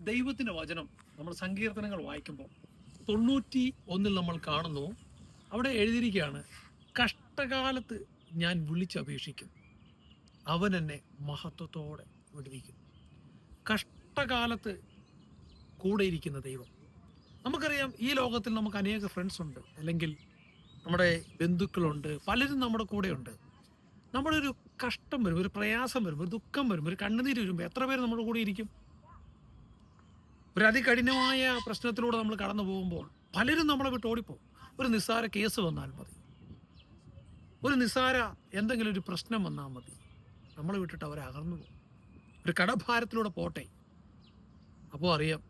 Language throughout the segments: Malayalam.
ദൈവത്തിൻ്റെ വചനം നമ്മൾ സങ്കീർത്തനങ്ങൾ വായിക്കുമ്പോൾ 91 നമ്മൾ കാണുന്നു, അവിടെ എഴുതിയിരിക്കുകയാണ്, കഷ്ടകാലത്ത് ഞാൻ വിളിച്ചപേക്ഷിക്കും, അവൻ എന്നെ മഹത്വത്തോടെ വിടുവിക്കും. കഷ്ടകാലത്ത് കൂടെ ഇരിക്കുന്ന ദൈവം. നമുക്കറിയാം, ഈ ലോകത്തിൽ നമുക്ക് അനേക ഫ്രണ്ട്സ് ഉണ്ട്, അല്ലെങ്കിൽ നമ്മുടെ ബന്ധുക്കളുണ്ട്, പലരും നമ്മുടെ കൂടെയുണ്ട്. നമ്മുടെ ഒരു കഷ്ടം വരും, ഒരു പ്രയാസം വരും, ഒരു ദുഃഖം വരും, ഒരു കണ്ണുനീര് വരുമ്പോൾ എത്ര പേര് നമ്മുടെ കൂടെ ഇരിക്കും? ഒരു അതികഠിനമായ പ്രശ്നത്തിലൂടെ നമ്മൾ കടന്നു പോകുമ്പോൾ പലരും നമ്മളെ വിട്ട് ഓടിപ്പോകും. ഒരു നിസ്സാര കേസ് വന്നാൽ മതി, ഒരു നിസ്സാര എന്തെങ്കിലും ഒരു പ്രശ്നം വന്നാൽ മതി, നമ്മളെ വിട്ടിട്ട് അവരെ അകന്നു പോകും. ഒരു കടഭാരത്തിലൂടെ പോട്ടെ, അപ്പോൾ അറിയാം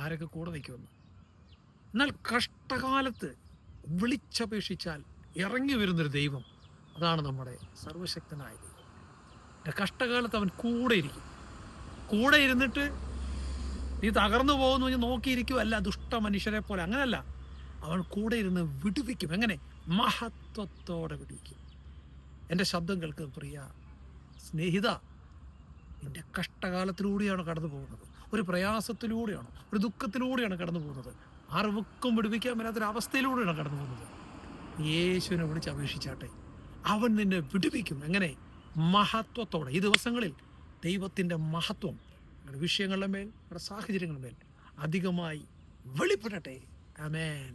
ആരൊക്കെ കൂടെ നിൽക്കുമെന്ന്. എന്നാൽ കഷ്ടകാലത്ത് വിളിച്ചപേക്ഷിച്ചാൽ ഇറങ്ങി വരുന്നൊരു ദൈവം, അതാണ് നമ്മുടെ സർവശക്തനായ ദൈവം. കഷ്ടകാലത്ത് അവൻ കൂടെ ഇരിക്കും. കൂടെ ഇരുന്നിട്ട് നീ തകർന്നു പോകുന്നു എന്ന് നോക്കിയിരിക്കുമല്ല, ദുഷ്ട മനുഷ്യരെ പോലെ, അങ്ങനല്ല. അവൻ കൂടെ ഇരുന്ന് വിടുവിക്കും. എങ്ങനെ? മഹത്വത്തോടെ വിടുവിക്കും. എൻ്റെ ശബ്ദം കേൾക്കുന്ന പ്രിയ സ്നേഹിത, നിന്റെ കഷ്ടകാലത്തിലൂടെയാണ് കടന്നു പോകുന്നത്, ഒരു പ്രയാസത്തിലൂടെയാണ്, ഒരു ദുഃഖത്തിലൂടെയാണ് കടന്നു പോകുന്നത്, ആർക്കും വിടുവിക്കാൻ പറ്റാത്തൊരവസ്ഥയിലൂടെയാണ് കടന്നു പോകുന്നത്. യേശുവിനെ വിളിച്ച് അപേക്ഷിച്ചാട്ടെ, അവൻ നിന്നെ വിടുവിക്കും. എങ്ങനെ? മഹത്വത്തോടെ. ഈ ദിവസങ്ങളിൽ ദൈവത്തിൻ്റെ മഹത്വം നിങ്ങളുടെ വിഷയങ്ങളുടെ മേൽ, നിങ്ങളുടെ സാഹചര്യങ്ങളുടെ മേൽ അധികമായി വെളിപ്പെടട്ടെ. ആമേൻ.